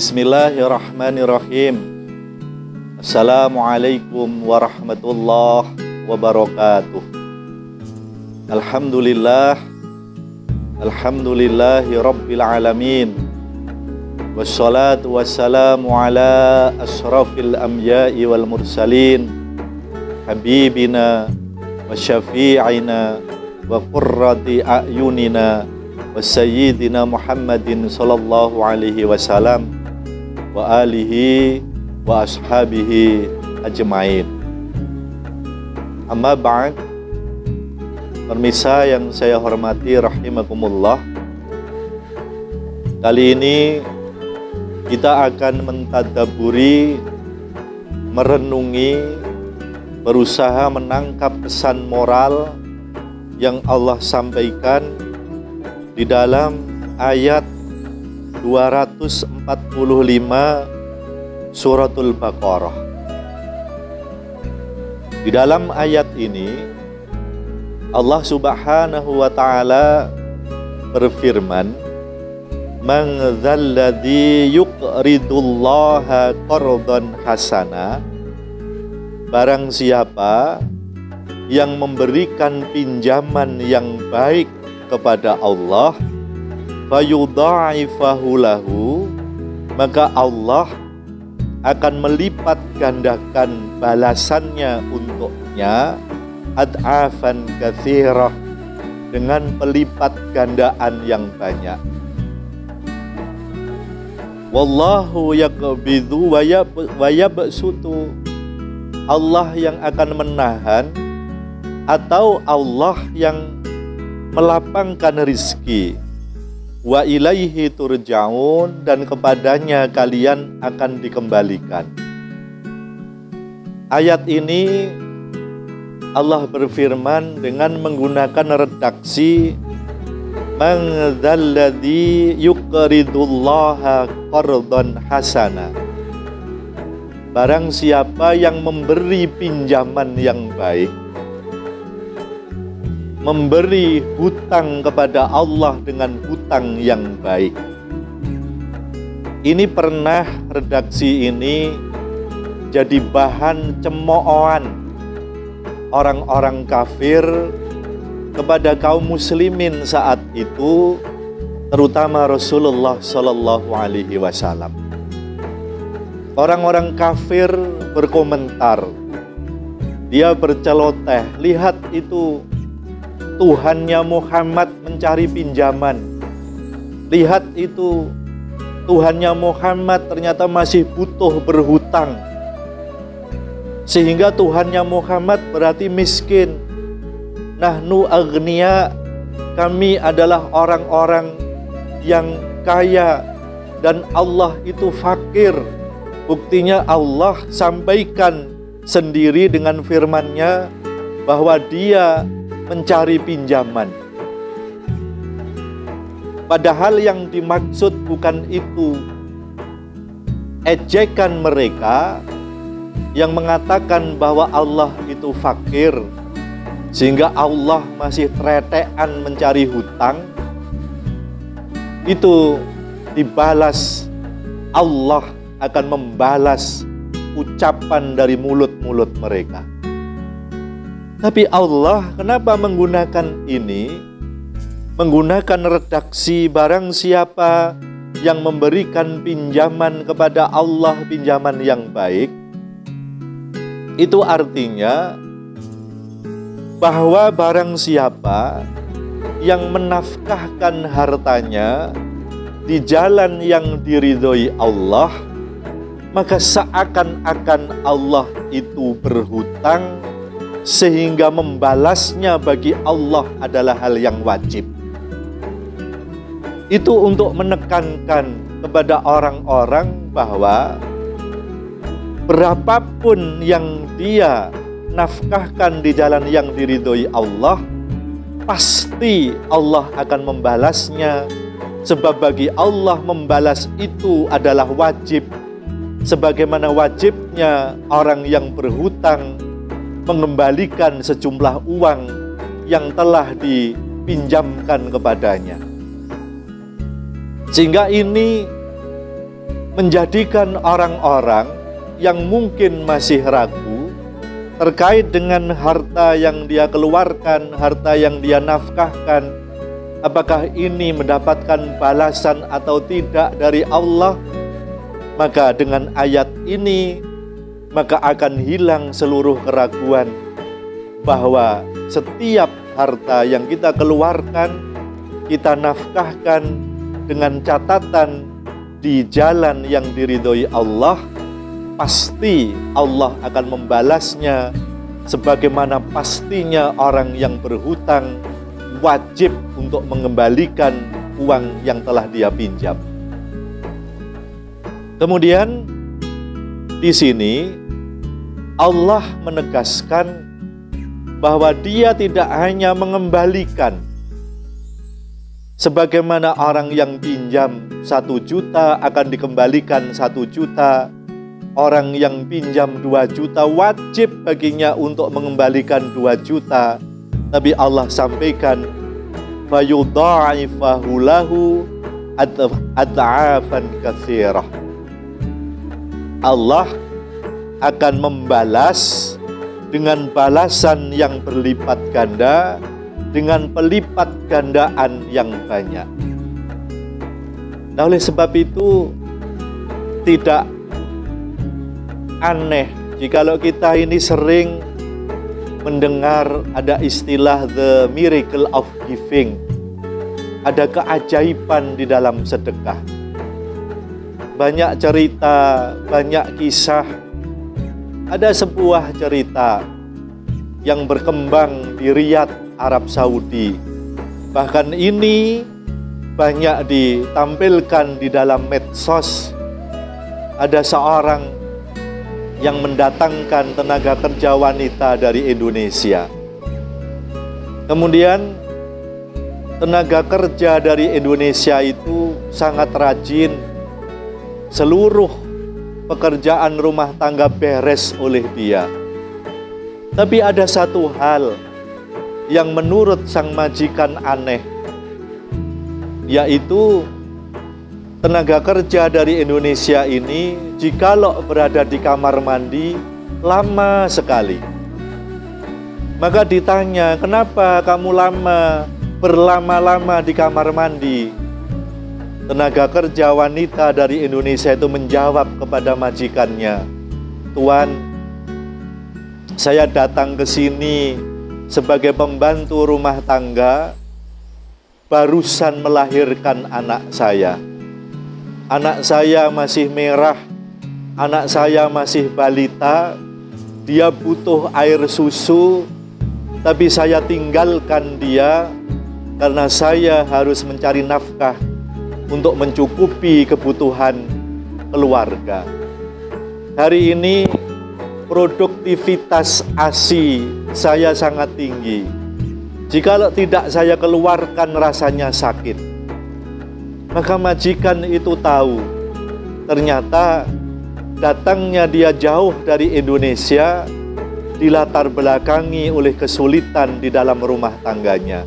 Bismillahirrahmanirrahim. Assalamualaikum warahmatullahi wabarakatuh. Alhamdulillahi rabbil alamin. Wassalatu wassalamu ala asrafil anbiya'i wal mursalin, habibina wa syafi'ina wa qurrati a'yunina wa sayyidina Muhammadin sallallahu alaihi wasallam wa alihi wa ashabihi ajmain. Amma ba'd. Pemirsa yang saya hormati rahimakumullah, kali ini kita akan mentadaburi, merenungi, berusaha menangkap pesan moral yang Allah sampaikan di dalam ayat 245 Suratul Baqarah. Di dalam ayat ini Allah Subhanahu wa ta'ala berfirman, "Man dzalladzi yuqridullaha qardan hasana." Barang siapa yang memberikan pinjaman yang baik kepada Allah, fayudha'ifahu lahu, maka Allah akan melipat gandakan balasannya untuknya ad'afan katsirah, dengan pelipat gandaan yang banyak. Wallahu yaqbidu wa yabsutu. Allah yang akan menahan atau Allah yang melapangkan rizki. Wa ilaihi turja'un, dan kepadanya kalian akan dikembalikan. Ayat ini Allah berfirman dengan menggunakan redaksi man dzalladzi yuqridullaha qardan hasana. Barang siapa yang memberi pinjaman yang baik, memberi hutang kepada Allah dengan hutang yang baik. Ini pernah redaksi ini jadi bahan cemoohan orang-orang kafir kepada kaum muslimin saat itu, terutama Rasulullah Sallallahu Alaihi Wasallam. Orang-orang kafir berkomentar, dia berceloteh, lihat itu Tuhannya Muhammad mencari pinjaman. Lihat itu Tuhannya Muhammad ternyata masih butuh berhutang, sehingga Tuhannya Muhammad berarti miskin. Nahnu agniya, kami adalah orang-orang yang kaya, dan Allah itu fakir. Buktinya Allah sampaikan sendiri dengan firman-Nya bahwa Dia mencari pinjaman. Padahal yang dimaksud bukan itu. Ejekan mereka yang mengatakan bahwa Allah itu fakir, sehingga Allah masih tretekan mencari hutang, itu dibalas, Allah akan membalas ucapan dari mulut-mulut mereka. Tapi Allah kenapa menggunakan ini? Menggunakan redaksi barang siapa yang memberikan pinjaman kepada Allah, pinjaman yang baik. Itu artinya bahwa barang siapa yang menafkahkan hartanya di jalan yang diridhoi Allah, maka seakan-akan Allah itu berhutang, sehingga membalasnya bagi Allah adalah hal yang wajib. Itu untuk menekankan kepada orang-orang bahwa berapapun yang dia nafkahkan di jalan yang diridhoi Allah, pasti Allah akan membalasnya, sebab bagi Allah membalas itu adalah wajib, sebagaimana wajibnya orang yang berhutang mengembalikan sejumlah uang yang telah dipinjamkan kepadanya. Sehingga ini menjadikan orang-orang yang mungkin masih ragu terkait dengan harta yang dia keluarkan, harta yang dia nafkahkan, apakah ini mendapatkan balasan atau tidak dari Allah. Maka dengan ayat ini, maka akan hilang seluruh keraguan bahwa setiap harta yang kita keluarkan, kita nafkahkan dengan catatan di jalan yang diridhoi Allah, pasti Allah akan membalasnya sebagaimana pastinya orang yang berhutang wajib untuk mengembalikan uang yang telah dia pinjam. Kemudian di sini Allah menegaskan bahwa Dia tidak hanya mengembalikan sebagaimana orang yang pinjam 1 juta akan dikembalikan 1 juta, orang yang pinjam 2 juta wajib baginya untuk mengembalikan 2 juta. Tapi Allah sampaikan fayudha'ifahu lahu ad'afan katsirah. Allah akan membalas dengan balasan yang berlipat ganda, dengan pelipat gandaan yang banyak. Nah, oleh sebab itu tidak aneh jikalau kita ini sering mendengar ada istilah the miracle of giving. Ada keajaiban di dalam sedekah. Banyak cerita, banyak kisah. Ada sebuah cerita yang berkembang di Riyadh, Arab Saudi. Bahkan ini banyak ditampilkan di dalam medsos. Ada seorang yang mendatangkan tenaga kerja wanita dari Indonesia. Kemudian tenaga kerja dari Indonesia itu sangat rajin. Seluruh pekerjaan rumah tangga beres oleh dia. Tapi ada satu hal yang menurut sang majikan aneh, yaitu tenaga kerja dari Indonesia ini jikalau berada di kamar mandi lama sekali. Maka ditanya, kenapa kamu berlama-lama di kamar mandi? Tenaga kerja wanita dari Indonesia itu menjawab kepada majikannya, Tuan, saya datang ke sini sebagai pembantu rumah tangga, barusan melahirkan anak saya. Anak saya masih merah, anak saya masih balita, dia butuh air susu, tapi saya tinggalkan dia karena saya harus mencari nafkah untuk mencukupi kebutuhan keluarga. Hari ini produktivitas ASI saya sangat tinggi. Jikalau tidak saya keluarkan rasanya sakit. Maka majikan itu tahu, ternyata datangnya dia jauh dari Indonesia dilatar belakangi oleh kesulitan di dalam rumah tangganya,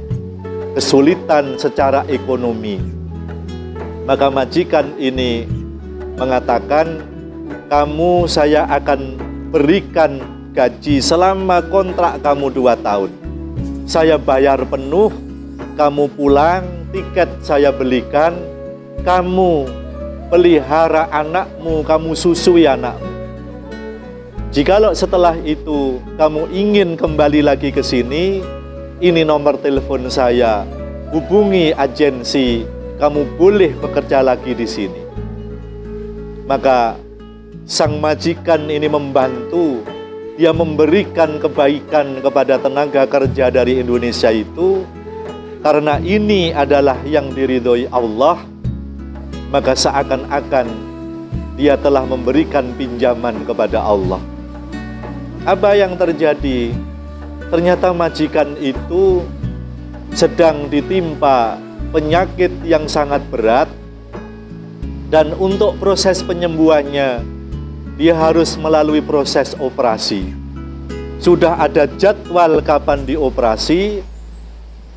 kesulitan secara ekonomi. Maka majikan ini mengatakan, kamu saya akan berikan gaji selama kontrak kamu 2 tahun. Saya bayar penuh, kamu pulang, tiket saya belikan, kamu pelihara anakmu, kamu susui anakmu. Jikalau setelah itu kamu ingin kembali lagi ke sini, ini nomor telepon saya, hubungi agensi, kamu boleh bekerja lagi di sini. Maka sang majikan ini membantu, dia memberikan kebaikan kepada tenaga kerja dari Indonesia itu, karena ini adalah yang diridhoi Allah. Maka seakan-akan dia telah memberikan pinjaman kepada Allah. Apa yang terjadi? Ternyata majikan itu sedang ditimpa penyakit yang sangat berat, dan untuk proses penyembuhannya dia harus melalui proses operasi. Sudah ada jadwal kapan dioperasi,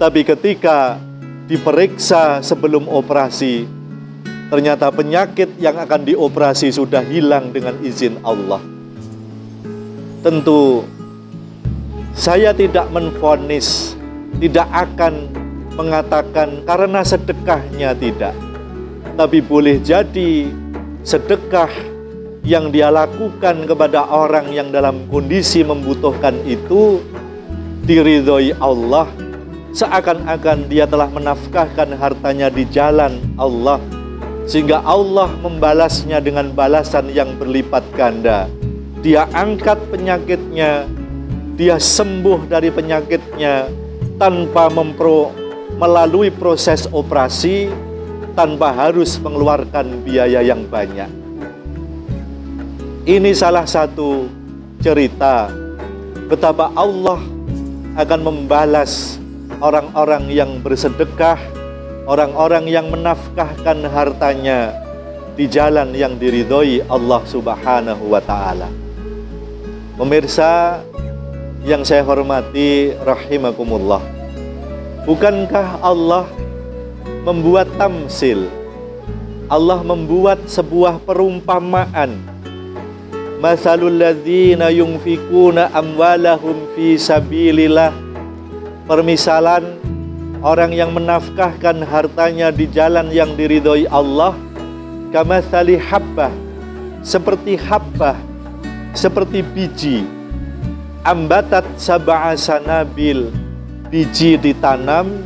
tapi ketika diperiksa sebelum operasi, ternyata penyakit yang akan dioperasi sudah hilang dengan izin Allah. Tentu saya tidak menvonis, tidak akan mengatakan karena sedekahnya tidak. Tapi boleh jadi sedekah yang dia lakukan kepada orang yang dalam kondisi membutuhkan itu diridhoi Allah, seakan-akan dia telah menafkahkan hartanya di jalan Allah, sehingga Allah membalasnya dengan balasan yang berlipat ganda. Dia angkat penyakitnya, dia sembuh dari penyakitnya tanpa melalui proses operasi, tanpa harus mengeluarkan biaya yang banyak. Ini salah satu cerita betapa Allah akan membalas orang-orang yang bersedekah, orang-orang yang menafkahkan hartanya di jalan yang diridhoi Allah Subhanahu wa Ta'ala. Pemirsa yang saya hormati rahimakumullah, bukankah Allah membuat tamsil? Allah membuat sebuah perumpamaan. Matsalul ladzina yunfikuna amwalahum fi sabilillah. Permisalan orang yang menafkahkan hartanya di jalan yang diridhoi Allah, kamatsali habbah, seperti habbah, seperti biji, ambatat sab'a sanabil, biji ditanam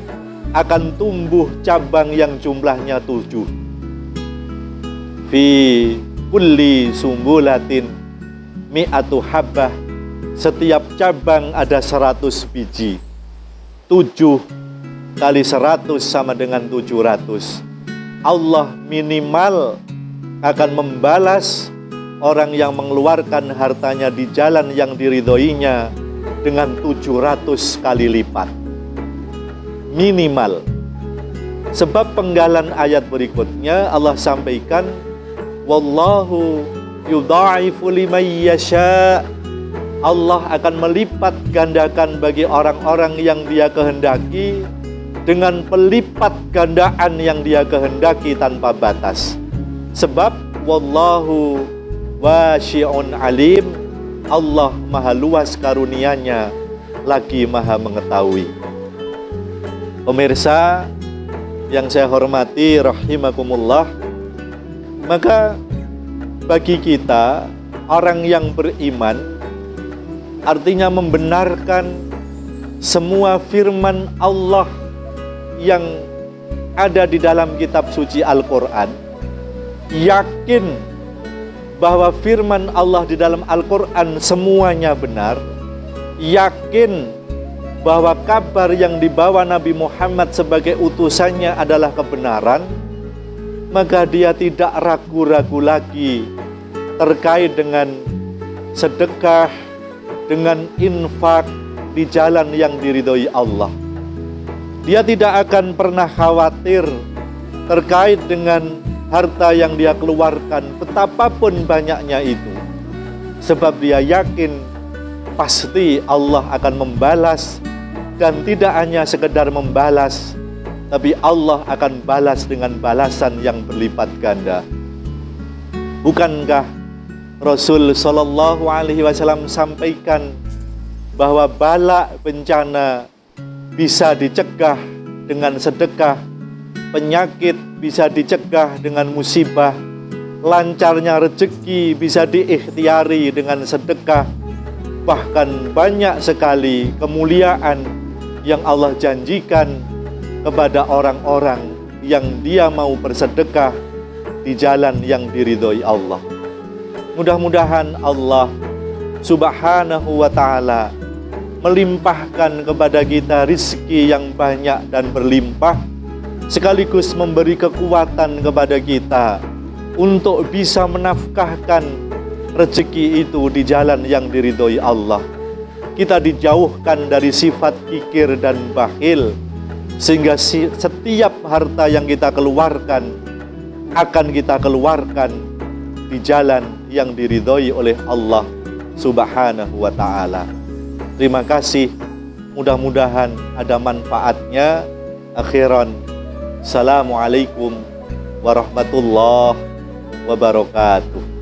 akan tumbuh cabang yang jumlahnya 7. Fi kulli sumbulatin mi'atu habbah, setiap cabang ada 100 biji. 7 kali 100 sama dengan 700. Allah minimal akan membalas orang yang mengeluarkan hartanya di jalan yang diridhoinya dengan 700 kali lipat. Minimal. Sebab penggalan ayat berikutnya Allah sampaikan, wallahu yudha'ifu liman yasha. Allah akan melipat gandakan bagi orang-orang yang Dia kehendaki dengan pelipat gandaan yang Dia kehendaki tanpa batas. Sebab wallahu wasyi'un alim, Allah maha luas karunia-Nya, lagi maha mengetahui. Pemirsa yang saya hormati rahimakumullah, maka bagi kita orang yang beriman, artinya membenarkan semua firman Allah yang ada di dalam kitab suci Al-Quran, yakin bahwa firman Allah di dalam Al-Quran semuanya benar, yakin bahwa kabar yang dibawa Nabi Muhammad sebagai utusannya adalah kebenaran, maka dia tidak ragu-ragu lagi terkait dengan sedekah, dengan infak di jalan yang diridhoi Allah. Dia tidak akan pernah khawatir terkait dengan harta yang dia keluarkan, betapapun banyaknya itu. Sebab dia yakin pasti Allah akan membalas, dan tidak hanya sekedar membalas, tapi Allah akan balas dengan balasan yang berlipat ganda. Bukankah Rasul Shallallahu Alaihi Wasallam sampaikan bahwa bala bencana bisa dicegah dengan sedekah, penyakit bisa dicegah dengan musibah, lancarnya rezeki bisa diikhtiari dengan sedekah. Bahkan banyak sekali kemuliaan yang Allah janjikan kepada orang-orang yang dia mau bersedekah di jalan yang diridhoi Allah. Mudah-mudahan Allah Subhanahu wa Ta'ala melimpahkan kepada kita rizki yang banyak dan berlimpah, sekaligus memberi kekuatan kepada kita untuk bisa menafkahkan rezeki itu di jalan yang diridhoi Allah. Kita dijauhkan dari sifat kikir dan bakhil, sehingga setiap harta yang kita keluarkan akan kita keluarkan di jalan yang diridhoi oleh Allah Subhanahu wa Ta'ala. Terima kasih, mudah-mudahan ada manfaatnya. Akhiran, Assalamualaikum warahmatullahi wabarakatuh.